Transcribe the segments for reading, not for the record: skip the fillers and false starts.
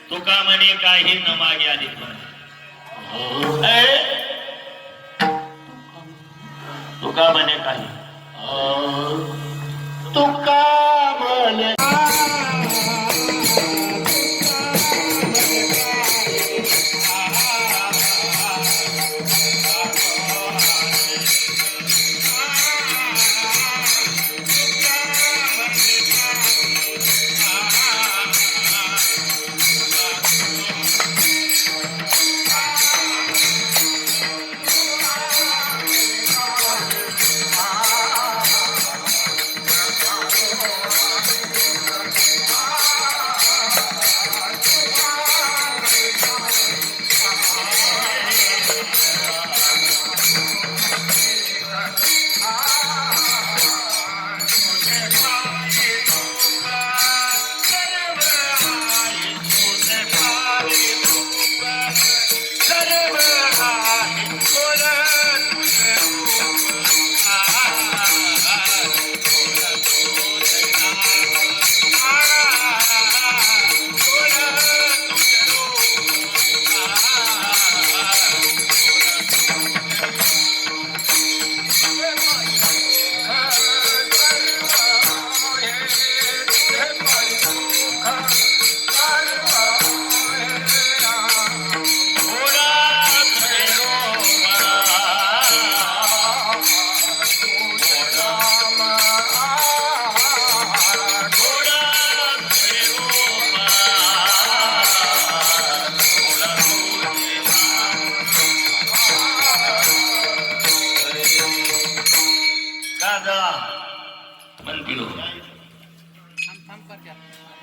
तुका म्हणे काही न मागे आली तुका म्हणे काही तुका म्हणे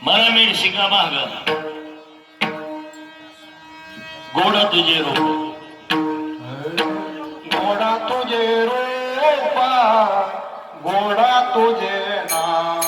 मला मी शिका भाग गोडा तुझे रूप गोडा तुझे रूपा गोडा तुझे नाम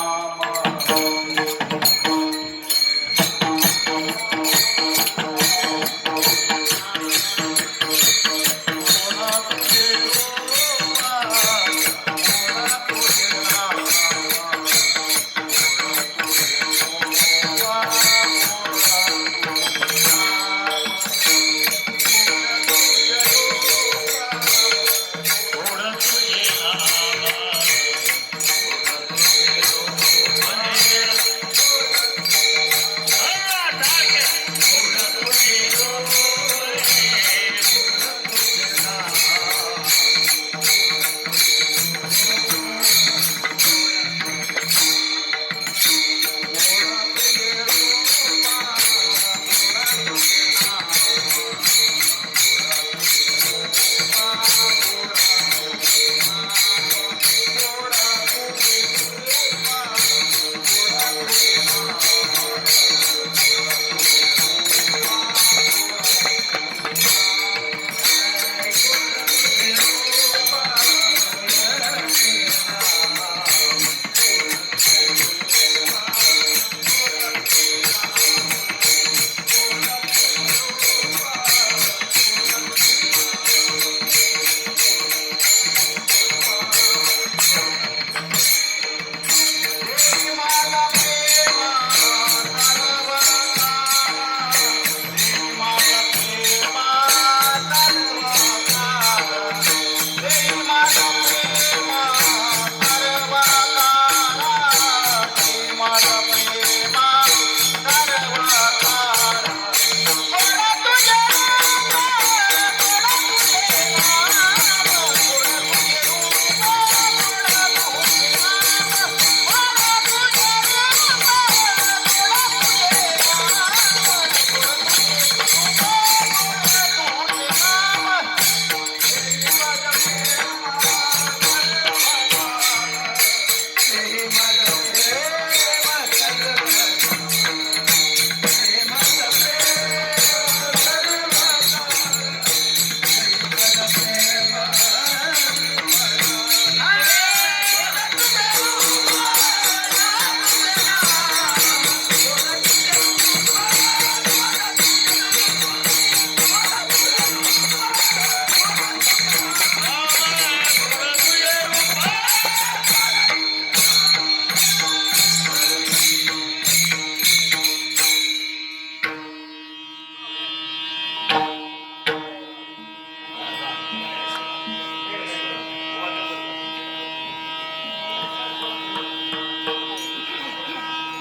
Wow.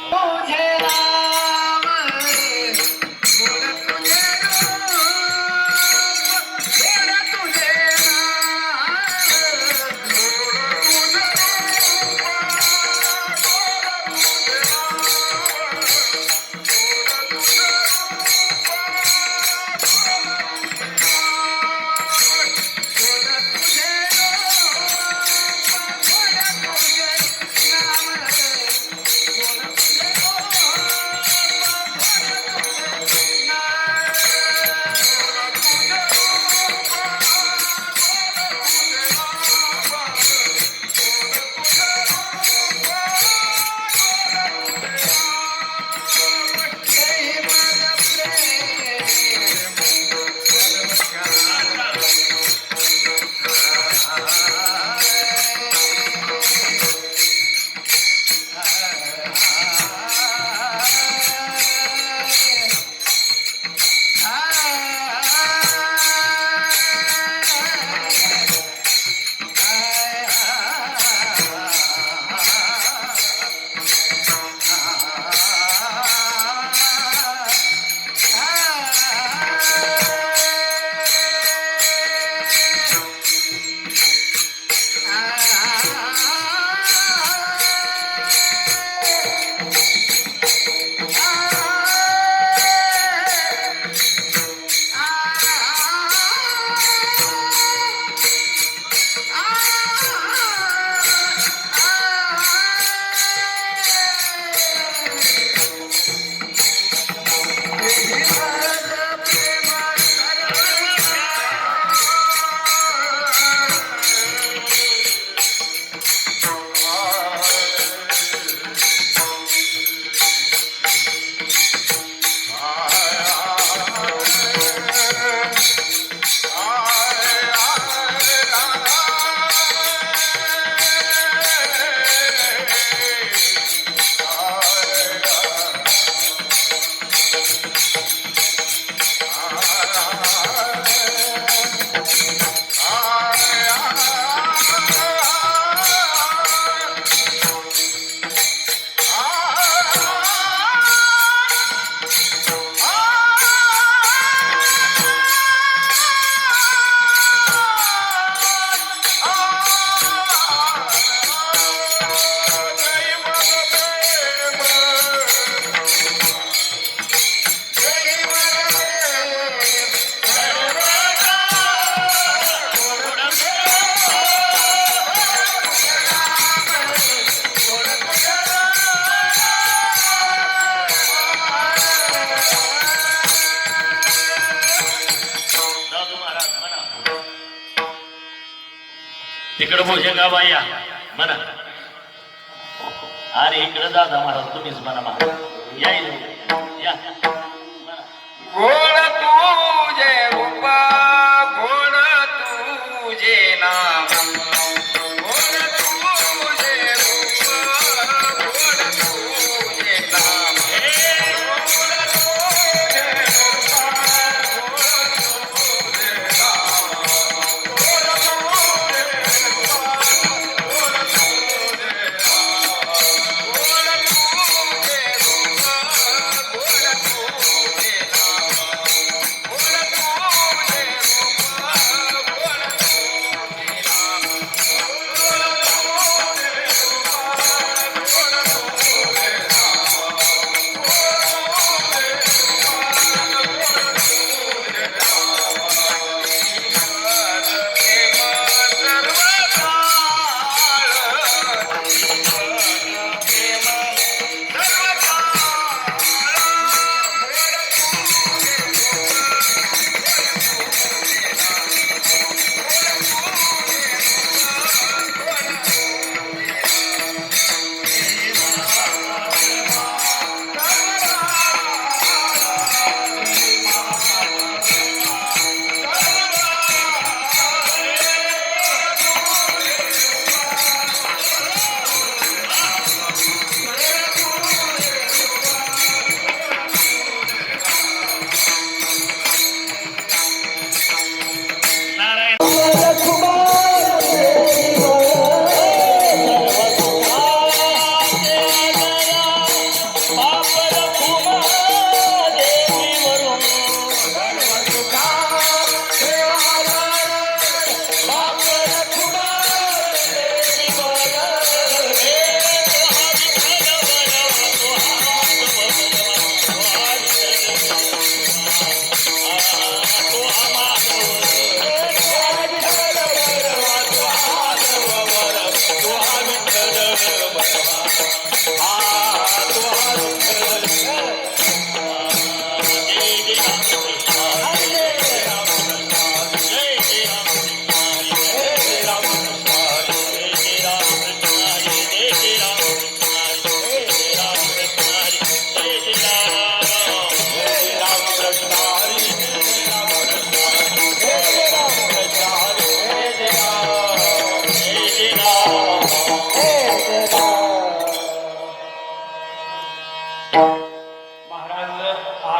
तुझे नाम गोड तुझे रूप गोड तुझे नाम गोड तुझे तिकडं भोजे गाव या म्हणा अरे इकडं दादा महाराज तुम्हीच म्हणा महाराज या या गोड तुझे रूप गोड तुझे नाम गोड तुझे रूप गोड तुझे नाम गोड तुझे रूप गोड तुझे नाम गोड तुझे रूप गोड तुझे नाम गोड तुझे रूप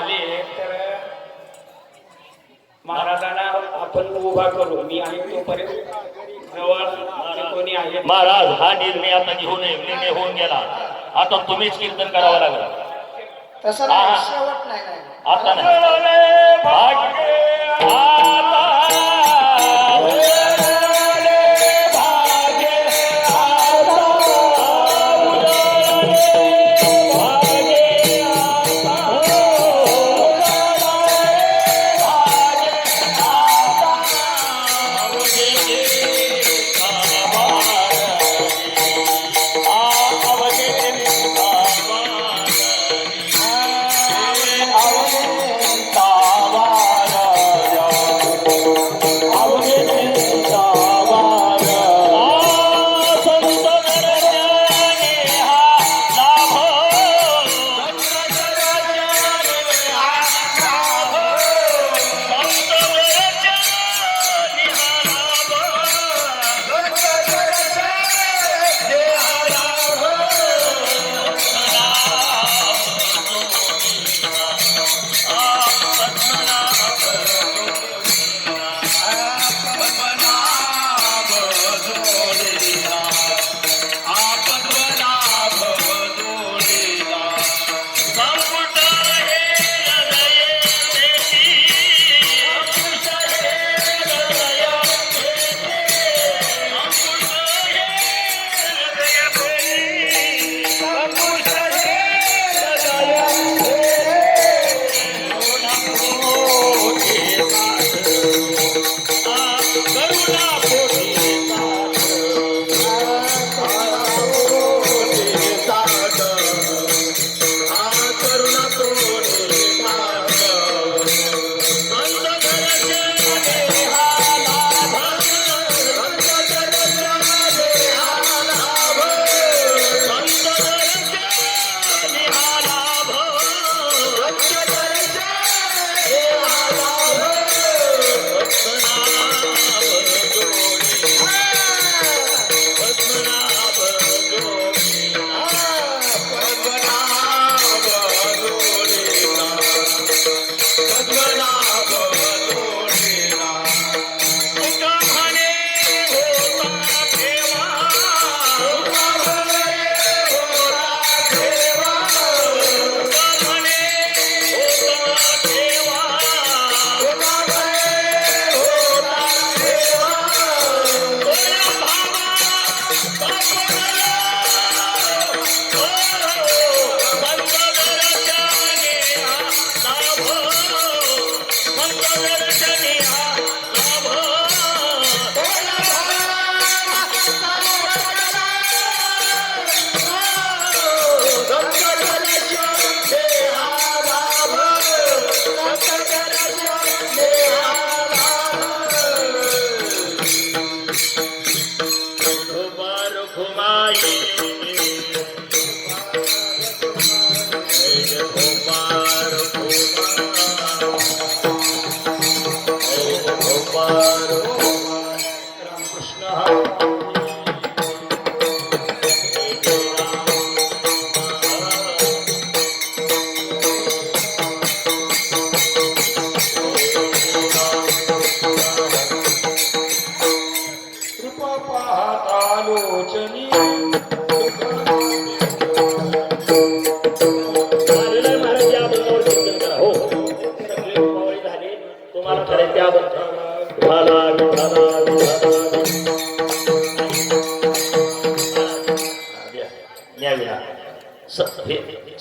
आले तर महाराजांना आपण उभा करू. मी आहे तोपर्यंत जवळ जे कोणी आहे महाराज हा निर्णय आता निर्णय होऊन गेला. आता तुम्हीच कीर्तन करावं लागलं. तसं हा. नाही, शेवट नाही नाही. आता नाही भाग्य आता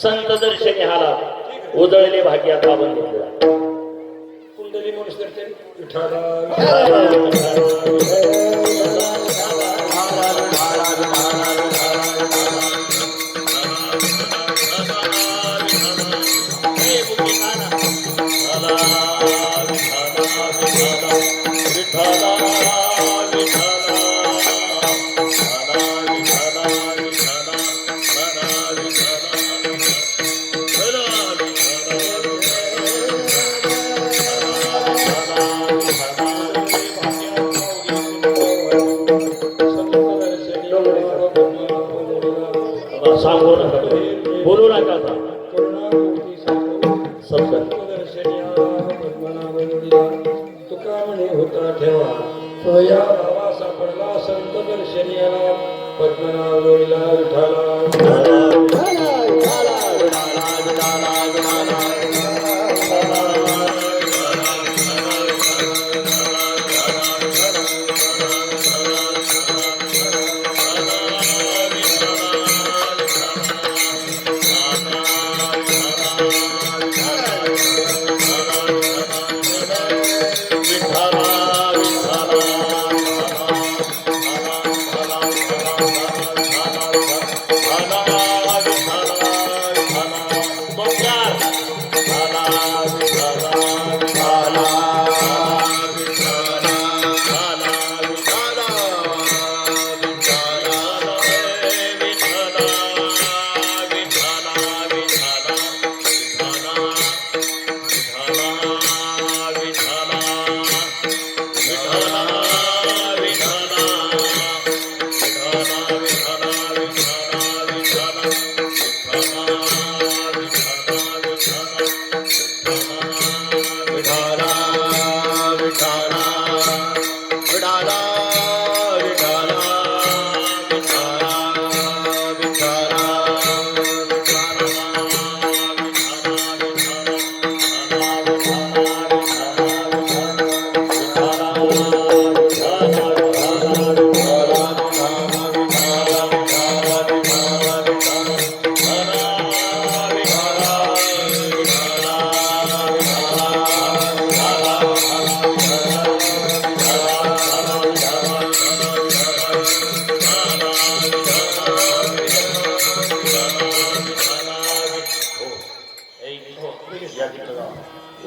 संत दर्शनी हाला उदळले भाग्यात आपण घेतला. कुंडली म्हणून दर्शन विठाला सांगू नका, बोलू नका. दर्शनी पद्मनाभ जोडीला तुका म्हणे होता ठेवा तो या भावा सापडला संत दर्शनी आला पद्मनाभ जोडीला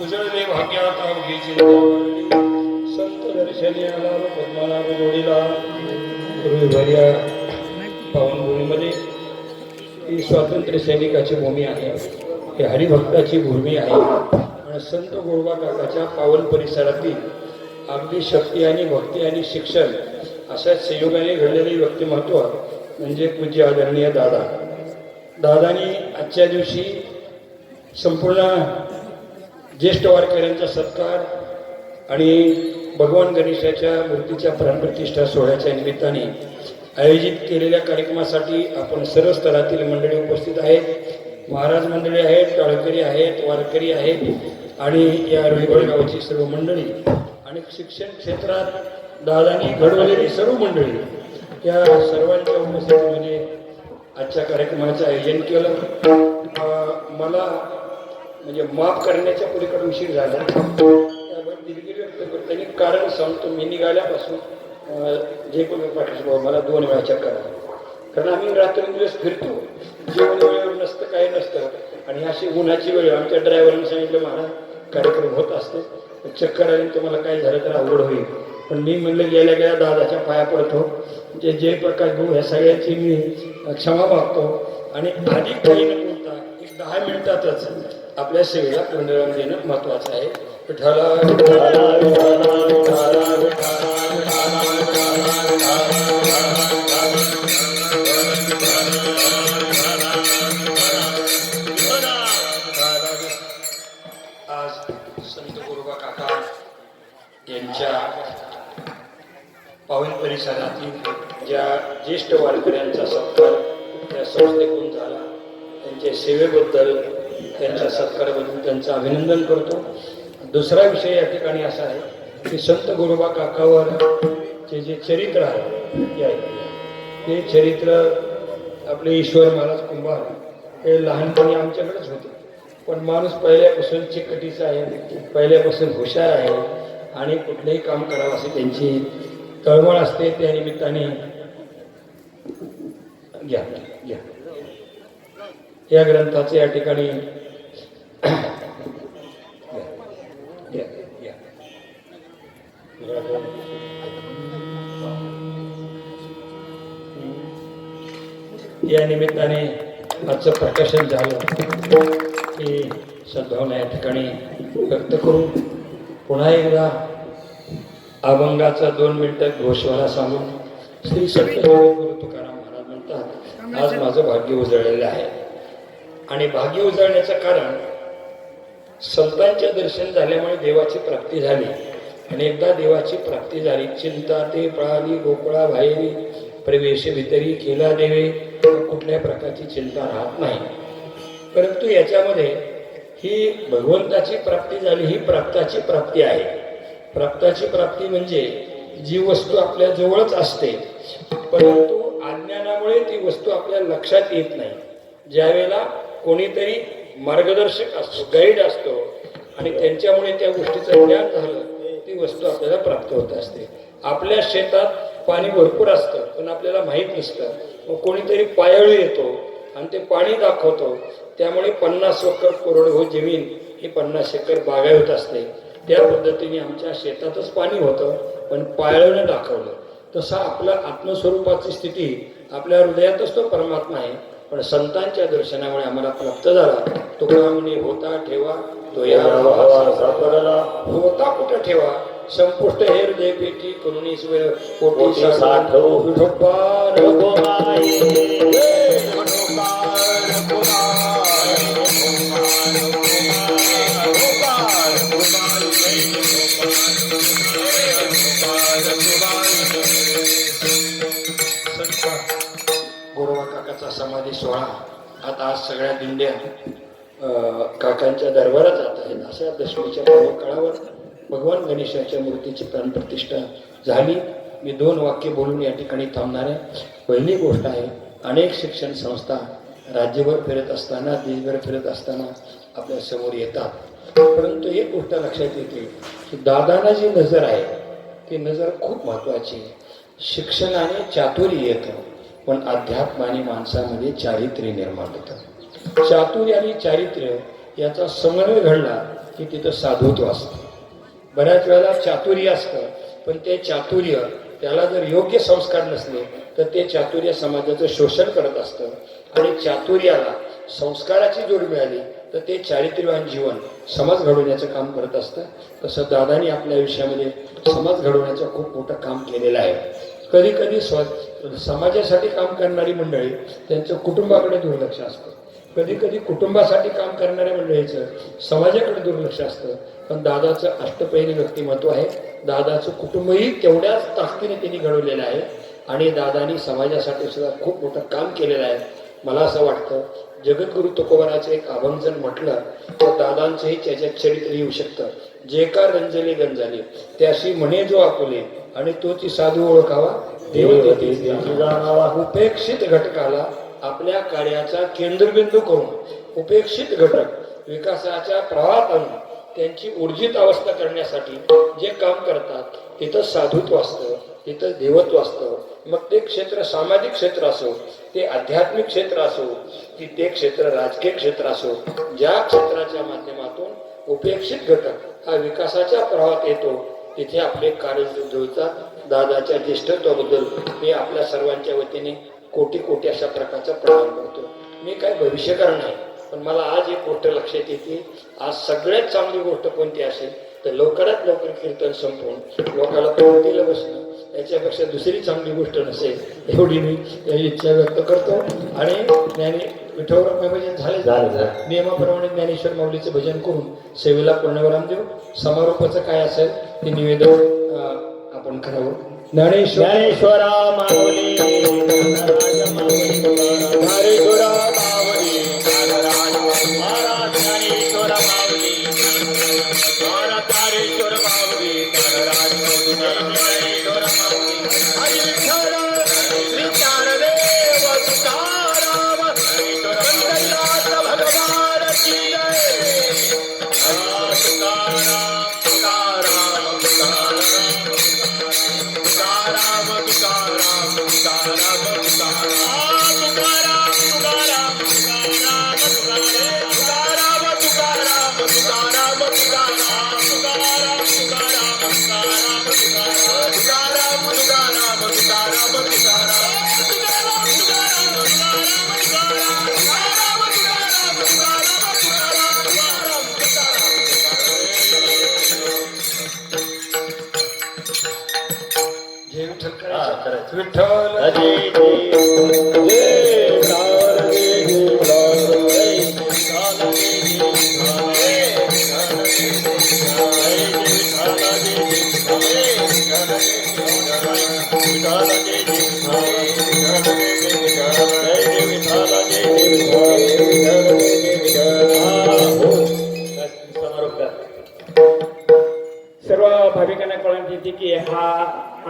उजळले भाग्यात अवघीची संत दर्शनी आला पद्मनाभ जोडीला पूर्वीभर्या पावनभूमीमध्ये ही स्वातंत्र्य सैनिकाची भूमी आहे, ही हरिभक्ताची भूमी आहे आणि संत गोरोबा काकाच्या पावन परिसरातील अगदी शक्ती आणि भक्ती आणि शिक्षण अशा संयोगाने घडलेले व्यक्तिमत्व म्हणजे पूज्य आदरणीय दादानी आजच्या दिवशी संपूर्ण ज्येष्ठ वारकऱ्यांचा सत्कार आणि भगवान गणेशाच्या मूर्तीच्या प्राणप्रतिष्ठा सोहळ्याच्या निमित्ताने आयोजित केलेल्या कार्यक्रमासाठी आपण सर्व स्तरातील मंडळी उपस्थित आहेत. महाराज मंडळी आहेत, टाळकरी आहेत, वारकरी आहेत आणि या रुईगड गावची सर्व मंडळी आणि शिक्षण क्षेत्रात दादांनी घडवलेली सर्व मंडळी या सर्वांच्या उपस्थितीमध्ये आजच्या कार्यक्रमाचं आयोजन केलं. मला म्हणजे माफ करण्याच्या पलीकडे उशीर झाला त्यावर दिलगिरी व्यक्त करतो त्यांनी कारण सांगतो. मी निघाल्यापासून जे कोणी पाठीशी मला 2 वेळा चक्कर आला, कारण आम्ही रात्रंदिवस फिरतो, जेवण वेळेवर नसतं काही नसतं आणि अशी उन्हाची वेळ आमच्या ड्रायव्हरने सांगितलं महाराज कार्यक्रम होत असतो, चक्कर आली तुम्हाला काय झालं तर अवघड होईल. पण मी म्हणलं गेल्या दादाच्या पाया पडतो, जे प्रकाश भाऊ ह्या सगळ्यांची मी क्षमा मागतो आणि अधिक काही न बोलता 10 मिनिटातच आपल्या सेवेला पूर्णविराम देणं महत्वाचं आहे. आज संत गोरोबा काका यांच्या पावन परिसरातील ज्या ज्येष्ठ वारकऱ्यांचा सत्कार त्या संस्थेकडून झाला, त्यांच्या सेवेबद्दल त्यांच्या सत्काराबद्दल त्यांचं अभिनंदन करतो. दुसरा विषय या ठिकाणी असा आहे की संत गोरोबा काकावर जे चरित्र आहे ते चरित्र आपले ईश्वर महाराज कुंभार हे लहानपणी आमच्याकडेच होते, पण माणूस पहिल्यापासून चिकटीचा आहे, पहिल्यापासून हुशार आहे आणि कुठलंही काम करावं अशी त्यांची तळमळ असते. त्या निमित्ताने घ्या या ग्रंथाचे या ठिकाणी या निमित्ताने आजचं प्रकाशन झालं की सद्भावना या ठिकाणी व्यक्त करून पुन्हा एकदा अभंगाचा 2 मिनिटं घोषवाला सांगून श्री सत्य गुरु तुकाराम महाराज म्हणतात, आज माझं भाग्य उजळलेलं आहे. आणि भाग्य उजळण्याचं कारण संतांचे दर्शन झाल्यामुळे देवाची प्राप्ती झाली आणि एकदा देवाची प्राप्ती झाली चिंता ते पळाली गोकुळा बाहेरी प्रवेश भितरी केला देवे कुठल्या प्रकारची चिंता राहत नाही. परंतु याच्यामध्ये ही भगवंताची प्राप्ती झाली ही प्राप्ताची प्राप्ती आहे. प्राप्ताची प्राप्ती म्हणजे जी वस्तू आपल्या जवळच असते परंतु अज्ञानामुळे ती वस्तू आपल्या लक्षात येत नाही. ज्यावेळेला कोणीतरी मार्गदर्शक असतो गाईड असतो आणि त्यांच्यामुळे त्या गोष्टीचं ज्ञान झालं ती वस्तू आपल्याला प्राप्त होत असते. आपल्या शेतात पाणी भरपूर असतं पण आपल्याला माहीत नसतं. मग कोणीतरी पायाळू येतो आणि ते पाणी दाखवतो त्यामुळे 50 एकर कोरडवाहू जमीन ही 50 एकर बागायत असते. त्या पद्धतीने आमच्या शेतातच पाणी होतं पण पायाळूने दाखवलं. तसं आपल्या आत्मस्वरूपाची स्थिती आपल्या हृदयातच तो परमात्मा आहे पण संतांच्या दर्शनामुळे आम्हाला प्राप्त झाला. तुकाराम म्हणे होता ठेवा तो या होता कुठं ठेवा संपुष्ट हे हृदय पेटी करुणी पोटी साठवू विठोबा गोरोबा काकाचा समाधी सोहळा आता आज सगळ्या दिंड्या काकांच्या दरबारात जात आहेत. अशा दशमीच्या काळावर भगवान गणेशाच्या मूर्तीची प्राणप्रतिष्ठा झाली. मी 2 वाक्य बोलून या ठिकाणी थांबणार आहे. पहिली गोष्ट आहे अनेक शिक्षण संस्था राज्यभर फिरत असताना देशभर फिरत असताना आपल्या समोर येतात परंतु एक गोष्ट लक्षात येते की दादांना जी नजर आहे ती नजर खूप महत्वाची आहे. शिक्षणाने चातुर्य येतं पण अध्यात्माने माणसामध्ये चारित्र्य निर्माण होतं. चातुर्य आणि चारित्र्य याचा समन्वय घडला की तिथं साधुत्व असतं. बऱ्याच वेळेला चातुर्य असतं पण ते चातुर्य त्याला जर योग्य संस्कार नसले तर ते चातुर्य समाजाचं शोषण करत असतं आणि चातुर्याला संस्काराची जोड मिळाली तर ते चारित्र्यवान जीवन समाज घडवण्याचं काम करत असतं. तसं दादानी आपल्या आयुष्यामध्ये समाज घडवण्याचं खूप मोठं काम केलेलं आहे. कधी कधी समाजासाठी काम करणारी मंडळी त्यांचं कुटुंबाकडे दुर्लक्ष असतं. कधी कधी कुटुंबासाठी काम करणाऱ्या मंडळीचं समाजाकडे दुर्लक्ष असतं. पण दादाचं अष्टपैली व्यक्तिमत्व आहे. दादाचं कुटुंबही तेवढ्याच ताकदीने त्यांनी घडवलेलं आहे आणि दादानी समाजासाठी सुद्धा खूप मोठं काम केलेलं आहे. मला असं वाटतं जगद्गुरु तुकोबाराचं एक अभंजन म्हटलं तर दादांचंही त्याच्यात चरित्र येऊ शकतं. जे का रंजले गंजाले त्याशी म्हणे जो आपुले आणि तोची साधू ओळखावा देव उपेक्षित घटकाला आपल्या कार्याचा केंद्रबिंदू करून उपेक्षित घटक विकासाच्या प्रवाहात आणून त्यांची ऊर्जित अवस्था करण्यासाठी जे काम करतात तिथं साधुत्व असतं तिथं देवत्व असतं. मग ते क्षेत्र सामाजिक क्षेत्र असो ते आध्यात्मिक क्षेत्र असो की ते क्षेत्र राजकीय क्षेत्र असो ज्या क्षेत्राच्या माध्यमातून उपेक्षित घटक हा विकासाच्या प्रवाहात येतो तिथे आपले कार्य जुळतात. दादाच्या ज्येष्ठत्वाबद्दल मी आपल्या सर्वांच्या वतीने कोटी कोटी अशा प्रकारचा प्रणाम करतो. मी काय भविष्यकार नाही पण मला आज एक गोष्ट लक्षात येते. आज सगळ्यात चांगली गोष्ट कोणती असेल तर लवकरात लवकर कीर्तन संपवून लोकांना पंक्तीला बसणं याच्यापेक्षा दुसरी चांगली गोष्ट नसेल एवढी मी इच्छा व्यक्त करतो. आणि विठोबा भजन झाले नियमाप्रमाणे ज्ञानेश्वर माऊलीचं भजन करून सेवेला पूर्णविराम देऊ. समारोपाचं काय असेल ते निवेदन आपण करावं. ज्ञानेश्वरा माऊली ज्ञानेश्वरा माऊली महाराज ज्ञानेश्वरा माऊली महाराज तारेश्वर माऊली ज्ञानेश्वरा माऊली हरी विठ्ठल श्री ज्ञानदेव तुकाराम पंढरीनाथ भगवान की जय. तुकाराम तुकाराम तुकाराम तुकाराम तुकाराम तुकाराम विठ्ठल विनंती की हा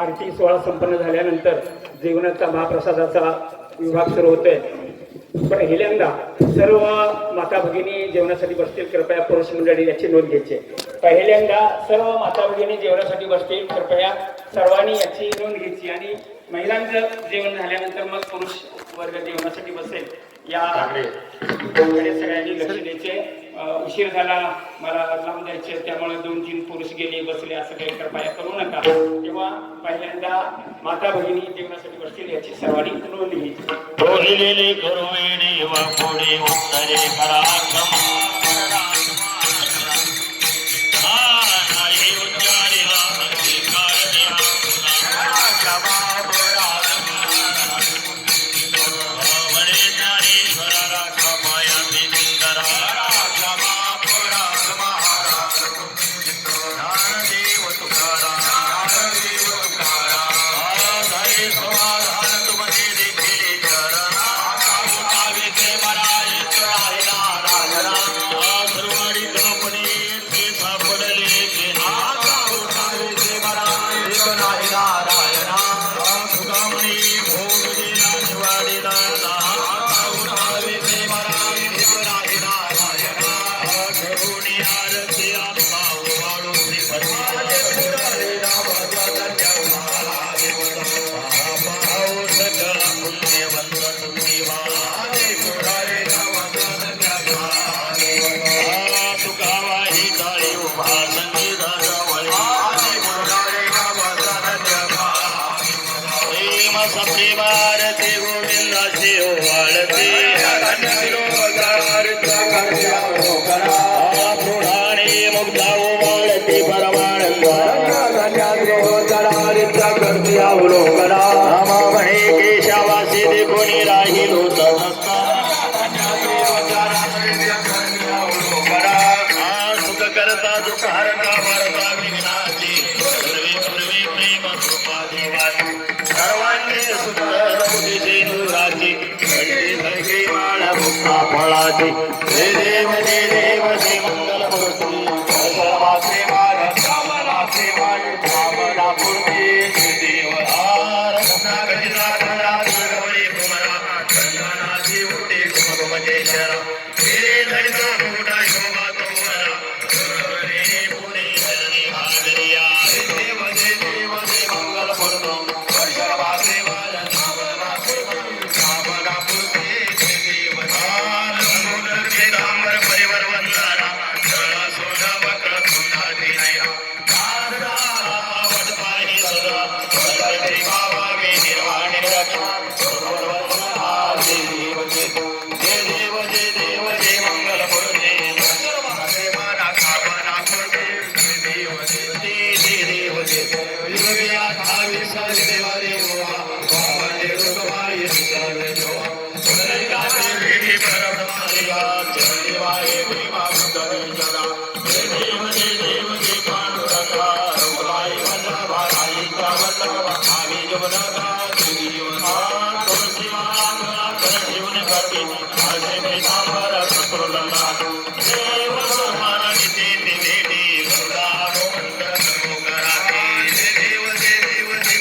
आरती सोहळा संपन्न झाल्यानंतर जेवणाचा महाप्रसादाचा विभाग सुरू होतोय. पहिल्यांदा सर्व माता भगिनी जेवणासाठी बसतील, कृपया पुरुष मंडळी याची नोंद घ्यायची. पहिल्यांदा सर्व माता भगिनी जेवणासाठी बसतील, कृपया सर्वांनी याची नोंद घ्यायची. आणि महिलांचं जेवण झाल्यानंतर मग पुरुष वर्ग जेवणासाठी बसेल. याकडे सगळ्यांनी लक्ष द्यायचे. उशीर झाला, मला लावून द्यायचे, त्यामुळे 2-3 पुरुष गेले बसले असं काही कृपया करू नका. तेव्हा पहिल्यांदा माता भगिनी जेवणासाठी बसतील याची सर्वांनी नोंद घ्यायची. बोलिलेले करुवेणे वा पुढे उत्तरे करा क्षमा. नाही उच्चारिला अंगीकार द्या पुन्हा. जबाब म्हणे ज्ञानेश्वरा राखा माया मी सुंदरा. ज्ञानदेव तुकाराम. हरे समाधान तुमचे देखील चरण. सर्वाडी कंपनी ते सापडले ते सुगामणी भोग दिला निवाडीला. करुणी आरती आत्मा वाळू सकल पुण्यवंत तुम्ही तुकावाही काळी उभा संगीताचा वळी. प्रेम सप्रेमारती गोविंदाचे ओवाळते. प्रौढाने मुग्धा ओवाळते परमानंद. रामा म्हणे केशावासी देखोनी राहिलो तटस्थ. सुख करता दुःख हरता भरता विघ्नाची. पूर्वी प्रेम कृपा देवाची. सर्वांनी सुंदर बुद्धीचे दुराची. घडली माळ मुक्ता फळाची. हे देव हे देव हे मंगल मूर्ती. सर्वाचे मान रामाचे मान रामना पूर्ती. हे देव रत्नागरीला खरा दुर्गवळी कुमरा. चंदनाची उठे कुमकुमजेश्वरा. हे धैसा मोठा शोभा तोमरा. रे पुणे धरणी भागरिया. हे देव हे मंगल मूर्ती. सर्वाचे मान रामनाचे मान रामना पूर्ती. हे देव समुद्र तांबर परिवर वंदना. सरळ सोडा वक्र सुंदाची नयना. वटपाही सदा वदते भावावे निर्वाणे रक्षा. जय देव जय देव जय मंगल मूर्ती. सर्वाचे मना खावना पूर्ती. जय देव जय देव जय देव. 28 देवा देवा बाबाने रुगवाई विचारले जोवा. सुंदरिकाचे भेटी परब्रह्मदेवा. चंदिवाये प्रेमा सुंदरी जगा. जय देव जय पांडुरंगा. रुगवाई वल्लभा रायिका वल्लभा. आम्ही जगदगा देवीवा. तुलसी महागणा कर ठेवून करते. आजे पीतांबर शत्रुलंगा. देव सोमाना निते भेटी. गंगा गोमंडल कराते. जय देव जय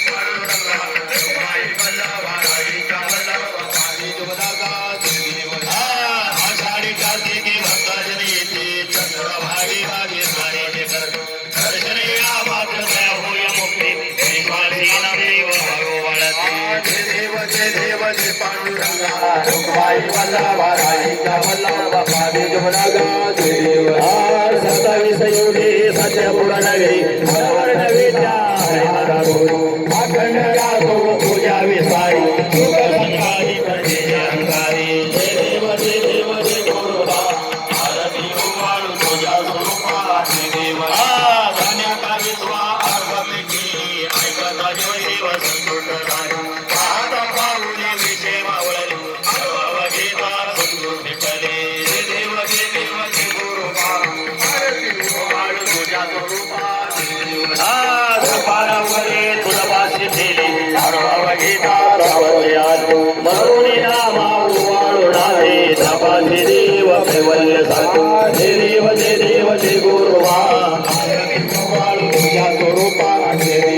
पांडुरंगा. रुगवाई वल्लभा रायिका वल्लभा. आम्ही जगदगा देवीवा. आषाढी कार्तिकी भक्ताजन येते. चंद्र भागी भागी सारे कर. दर्शन या मात्र दया होय मुक्ती. श्रीपालीना देव भगवळते. जय देव जय पांडुरंगा. रुक्माई वल्लभा रायिका वल्लभा. आम्ही जगदगा देवीवा. 27 युगे सत्य पुराण गे. हरवर नवेच्या हरिहरा गुरु. अखंड राखो पूजा विसारी. सुख संगारी करते अहंकारी. जय देव जय गुरुबा. आरती ओवाळू तुझ्या स्वरूपा. जय देव धान्याचा विश्वा अर्भमिकी. ऐकता देव संतोष झाले. पाहता पाहुणे विषय मावळले. सर्व गीता संतोष भेटले. जय देव जय गुरुबा. आरती ओवाळू तुझ्या स्वरूपा. जय देव पारावरे तुझपाशी ठेले. सर्व गीता मरुणी नामा ओवाळू नावे. तपाशी देव कैवल्य साधू. जय देव जय गुरुबा. आरती ओवाळू तुझ्या स्वरूपा. जय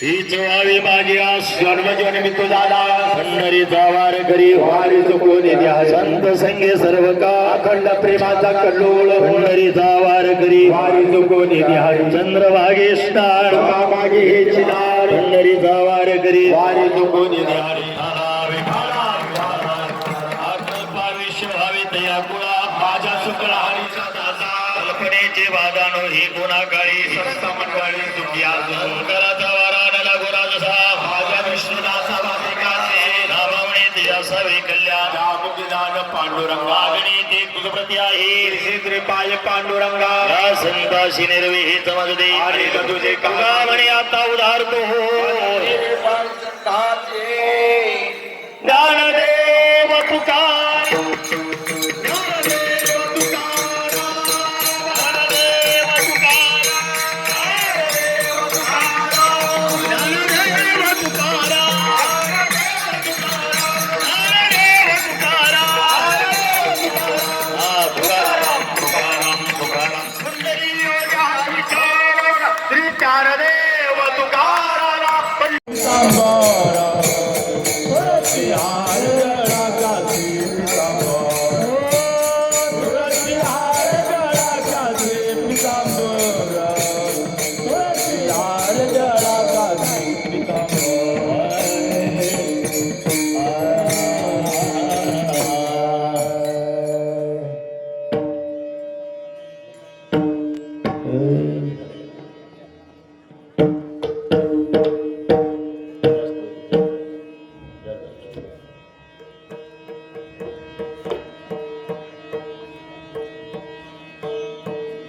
हीच व्हावी माझी आस जन्मजन्मी मी तुझा दास पंढरीचा वार करी वारी चुकून द्या संत संगे सर्व का अखंड प्रेमाचा कल्लोळ पंढरीचा वार करी वारी चुकून द्या चंद्रभागे स्टार मागे हे चिनार पंढरीचा वार करी वारी चुकून द्या माझ्या शुक्र हरीचा दासा कल्पनेचे वादानो ही गुणाकाळी संत मंडळी चुकिया कराचा वारा नला गोरा जसा माझ्या विष्णुदासा वासिकाचे नामावणे ते असावे कल्याण मुक्तिदान पांडुरंगा अग्नी ते कुलप्रती आहे श्री पाय पांडुरंगा या संताशी निर्वे हे समज दे आणि तुझे का म्हणे आता उदारतो हो ज्ञानदेव तुकार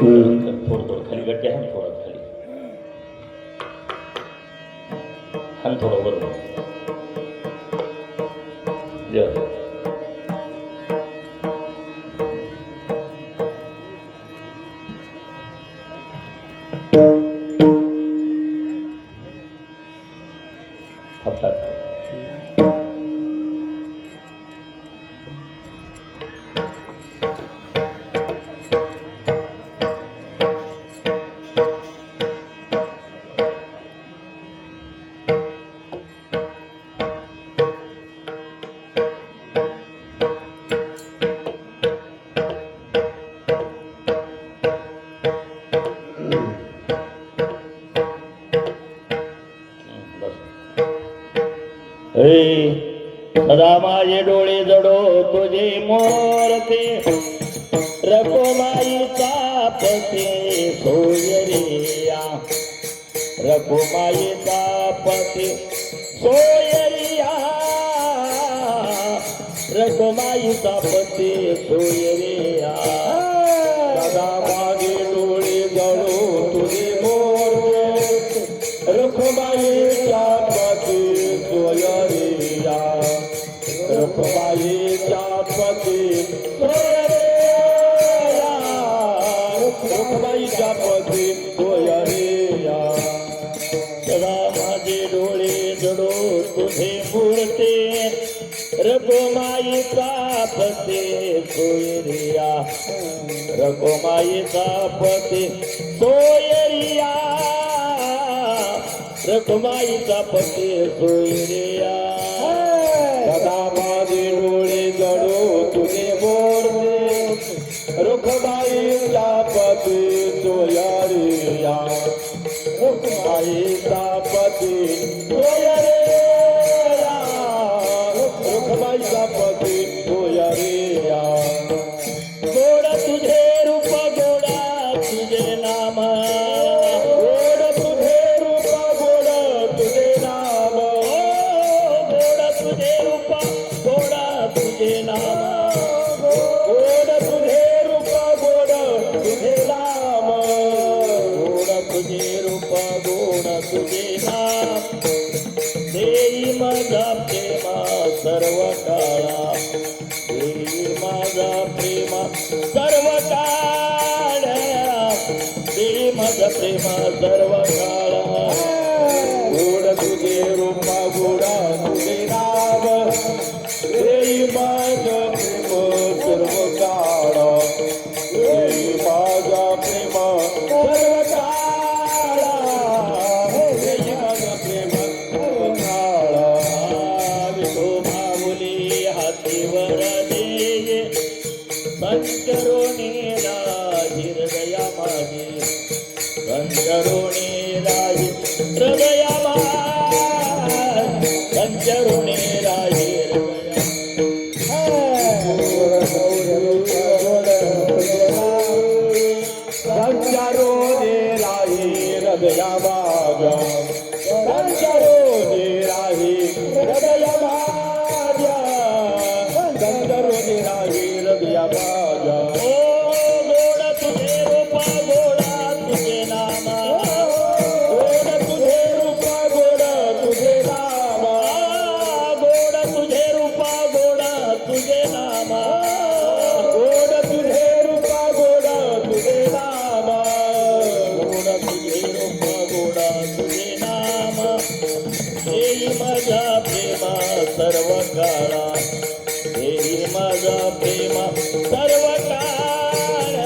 थोडं खाली गट्टे आहे थोडं खाली आणि थोडं बरोबर सदा माझे डोळे जडो तुझे मोरते रखुमाईचा पते सोयरिया रखुमाईचा पते सोयरिया रखुमाईचा पते सोयरिया सदा माझे डोळे जडो तुझे मोरते रखुमाईचा पते सोयरिया रखुमाईचा पते सोयरिया रखुमाईचा पते सोयरिया सदा माझे डोळे जडो तुझे मूर्ते रखुमाईचा पते सोयरिया रखुमाईचा पते सोयरिया रखुमाईचा पते सोयरिया सदा माझे डोळे जडो तुझे मोरते रखुमाईचा पते सोयरिया रखुमाईचा पते सोयरिया रखुमाईचा पते सोयरिया गोड तुझे रूप गोडा तुझे नाम गोड तुझे रूप गोड तुझे नाम गोड तुझे रूप गोडा तुझे नाम गोड तुझे रूप गोड तुझे नाम गोड तुझे रूप गोड तुझे नाम देई माझा प्रेमा सर्व काळा देई माझा प्रेमा सर्व काळा देई माझा प्रेमा सर्व काळा गोड तुझे रूपा गोडा तुझे नाव देई माझा प्रेम सर्व काळा देई माझा प्रेम सर्व काळा देई माझा प्रेम संचरोणी राही हृदया माझे संचरोणी राही हृदया माझे संचरोणी राही हृदया संचारो दे राही हृदया माझ्या संचारो दे राही हृदया माझ्या संचारो दे राही हृदया माझ्या ओ गोड तुझे रूपा गोडा तुझे नाम गोड तुझे रूपा गोड तुझे नाम गोड तुझे रूपा गोडा तुझे नाम गोड तुझे रूपा गोड तुझे नाम गोड तुझे रूपा गोडा तुझे नाम देई माझा प्रेमा सर्व काळा देई माझा प्रेमा सर्व काळा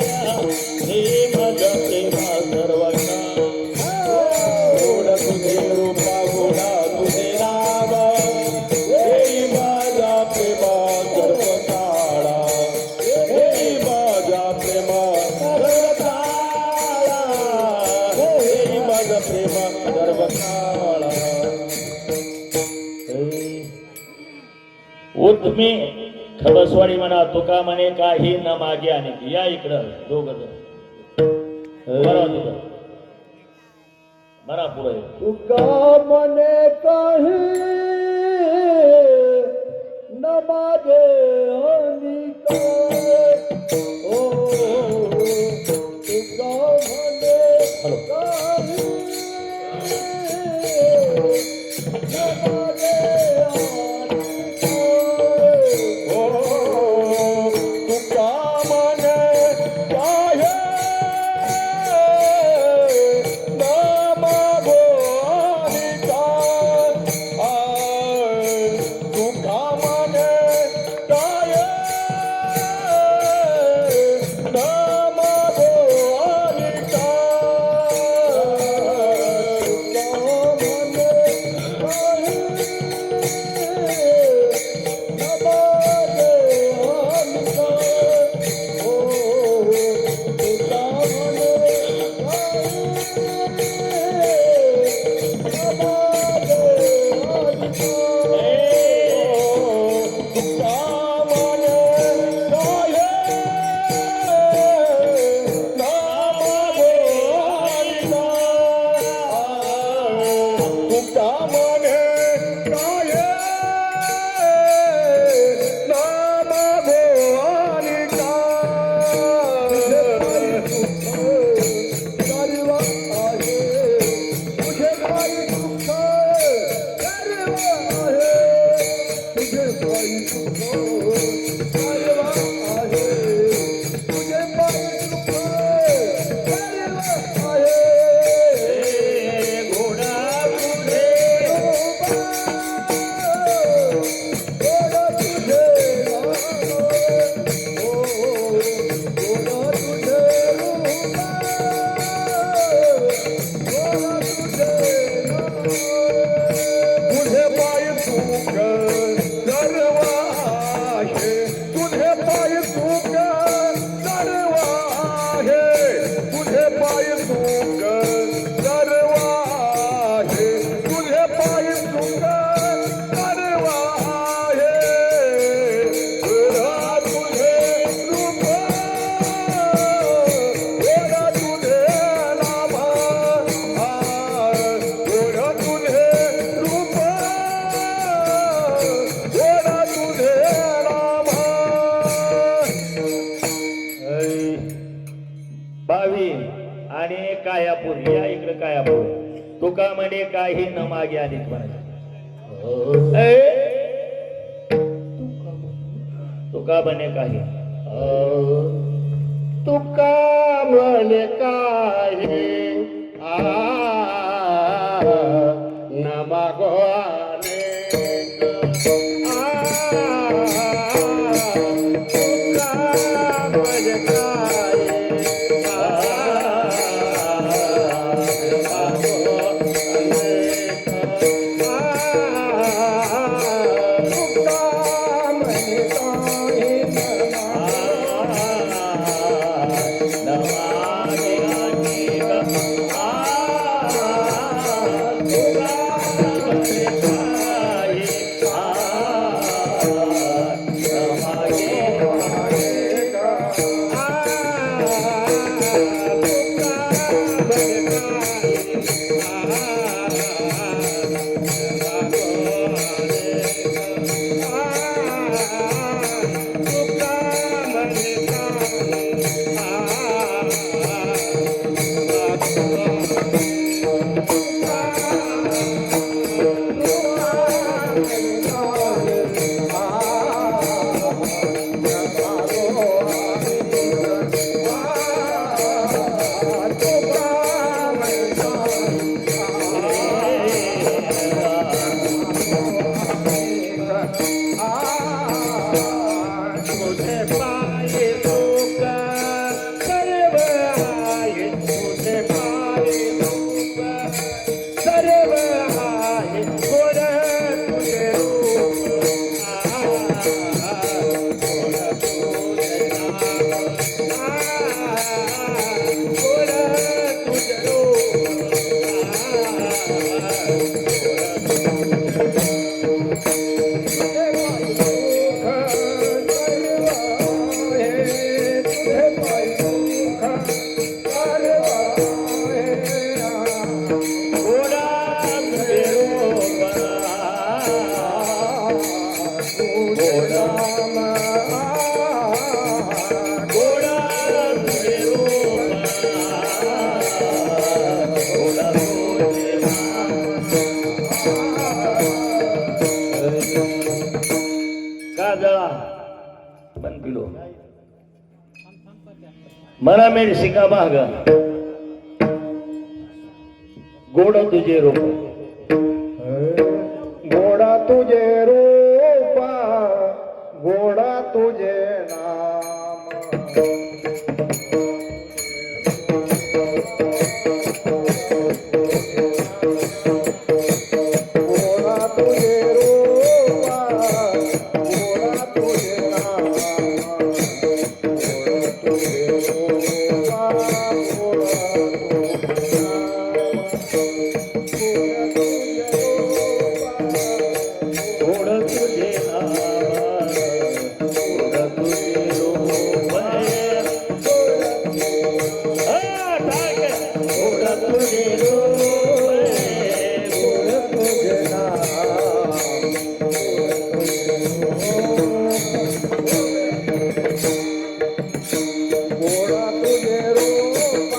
देई माझा प्रेमा सर्व काळा गोड तुझे रूपा गोडा तुझे नाम हे माझा प्रेमा सर्व काळा हे माझा प्रेमा सर्व काळा हे माझा प्रेमा सर्व काळा तुम्ही खबसवाडी म्हणा तुका म्हणे काही न मागे आणि या इकडं दोघं बरा तिथं बरा पुढे तुका मने काही न मागे अनिका ओ तुका मने काही न मागे अनिका ओ तुका मने काही कायापूर या इकडे कायापूर तुका म्हणे काही न मागे आलीच म्हणायचं तुका म्हणे काही तुका म्हणे काही न मागवाने तुझे पाये सुख सर्व आहे तुझे पाये सुख सर्व आहे गोड तुझे रूप गोड तुझे गोड तुझे पण पिलो मरा मेड शिका भाग गोड तुझे रूप गोडा तुझे रूपा गोडा तुझे नाम गोडा तुझे रूपा गोडा तुझे नाम गोडा तुझे रूपा गोडा तुझे गोड तुझे नाम गोड तुझे रूप गोड तुझे रूप गोड तुझे नाम गोडा तुझे रूपा गोडा तुझे नाम गोडा तुझे रूपा गोडा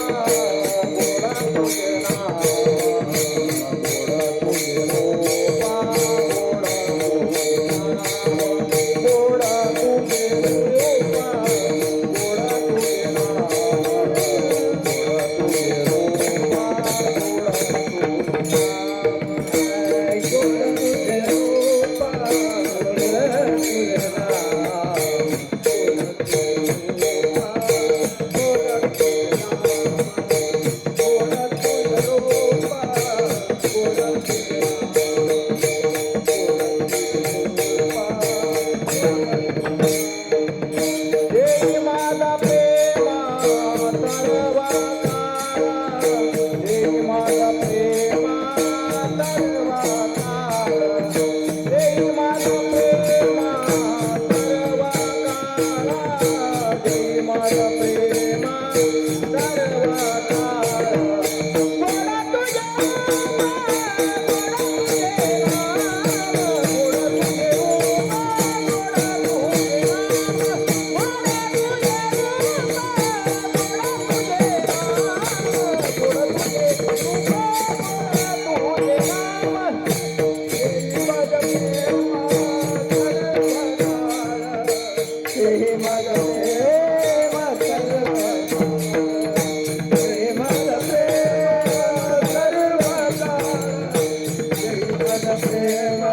तुझे रूपा गोडा तुझे नाम गोडा तुझे रूपा गोडा तुझे रूपा गोडा तुझे माझा प्रेमा सर्वा माझा प्रेमा सर्वा माझा प्रेमा सर्वा माझा प्रेमा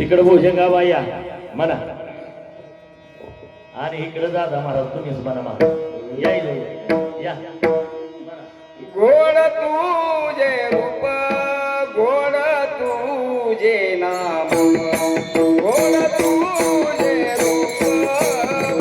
तिकडं भोजंगाबा या म्हणा आणि इकडं दादा महाराज तुम्हीच म्हणा महाराज या गोड तुझे रूप गोड तुझे नाम गोड तुझे रूप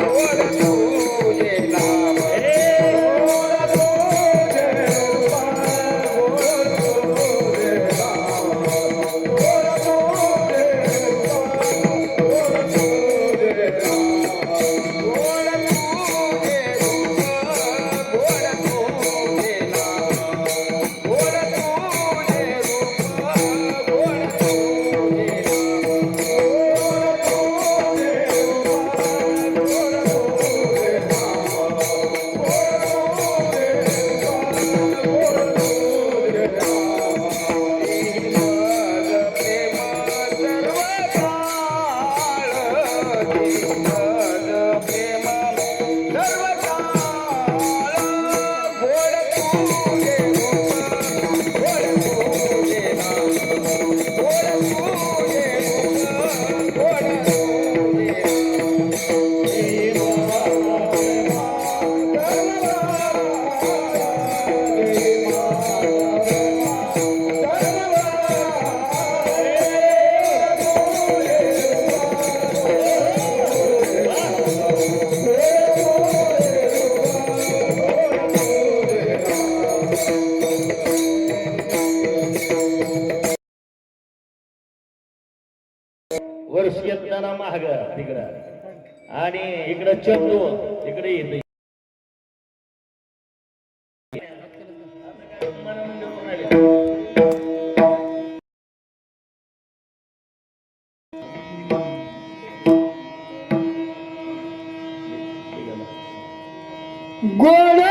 गोड तुझे नाम गोड तुझे रूप गोड तुझे नाम गोड तुझे रूप गोड तुझे नाम गोड तुझे रूप गोड तुझे नाम गोड तुझे रूप गोड तुझे वर्ष येताना महाग तिकडं आणि इकडं चंदू इकडे येते गोड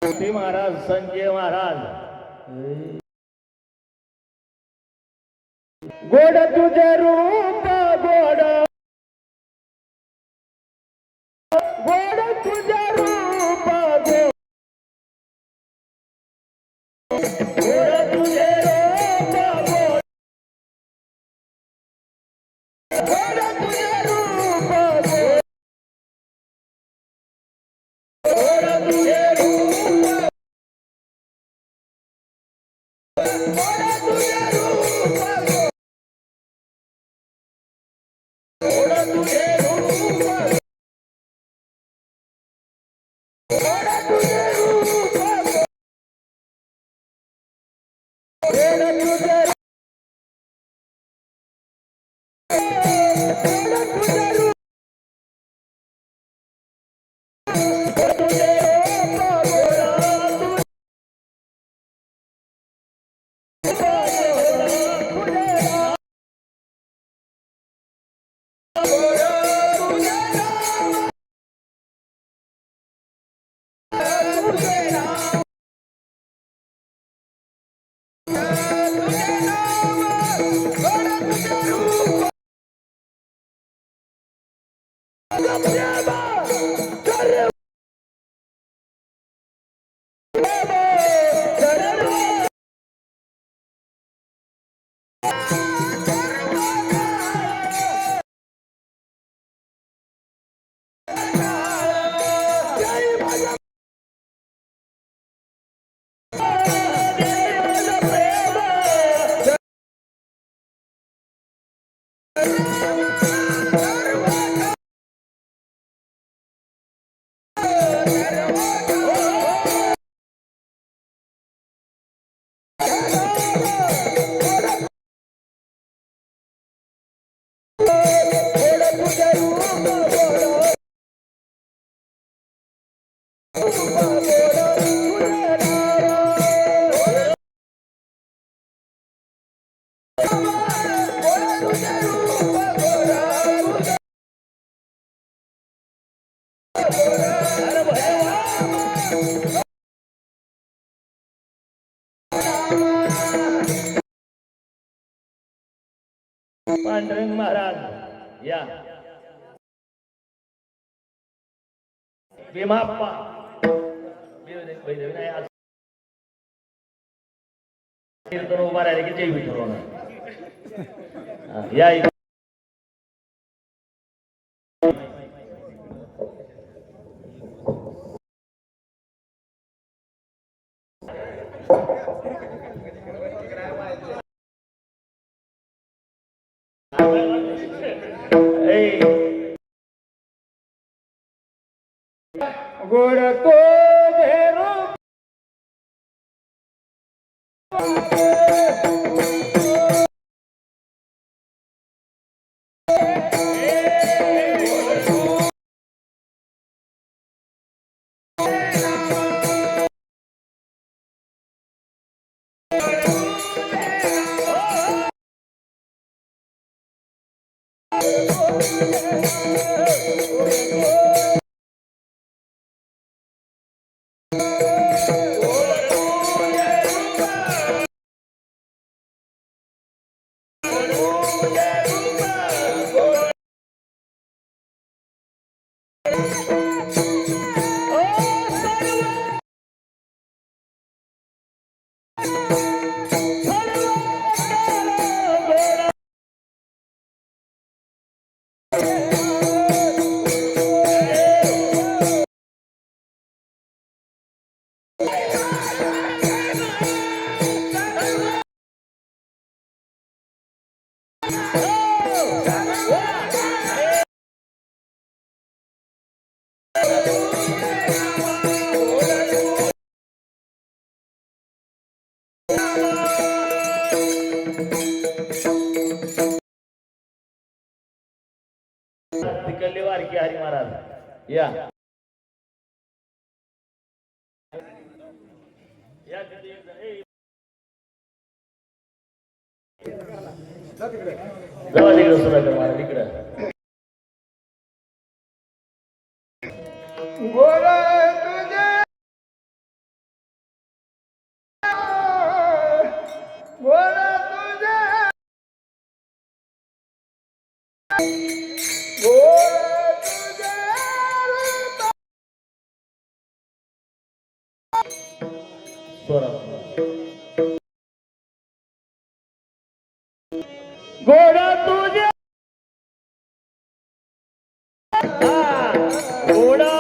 तुझे महाराज संजय महाराज गोड तुझे रूप गोड गोड तुझे रूप गोड गोड तुझे रूप गोड गोड तुझे रूप गोड गोड तुझे रूप पांडुरंग महाराज या भीमाप्पा कीर्तन उभा राहिले की जय विठ्ठल होणार. या इकडे. गोड तो घेरो तिकडले वारकी हरी महाराज या या तिथे एक जण, ए. जावा तिकडे सुधाकर महाराज इकडं. गोड तुझे गोड तुझे गोड तुझे स्वरा गोड तुझे घोडा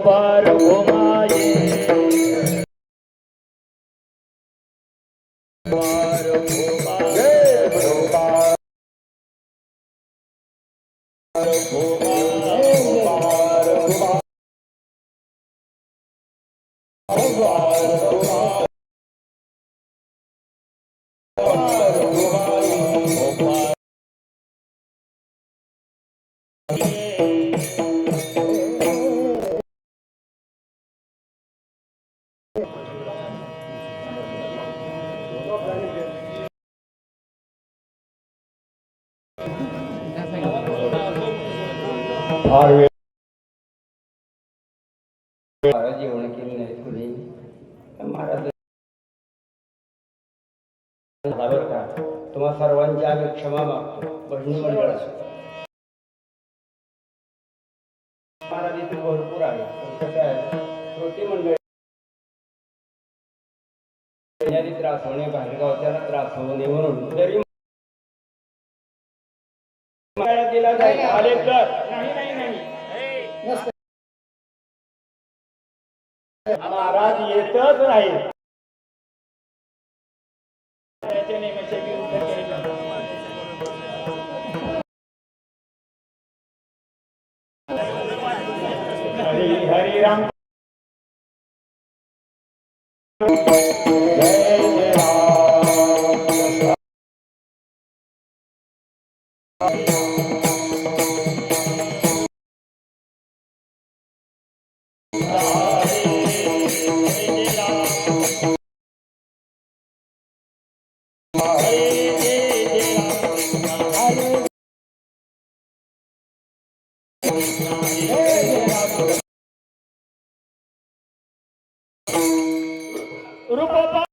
पार घुमाए पार घुमाए जेवण केलं नाही कुणी महाराज तुम्हा सर्वांच्या आम्ही क्षमा मागतो बहिणी मंडळ महाराज इथे भरपूर आहे कसं आहे श्रोती मंडळ त्रास होणे बाहेरगावच्याला त्रास होऊ नये म्हणून जरी दिला जाईल आलेकर महाराज येतच नाही हरी हरी राम रूप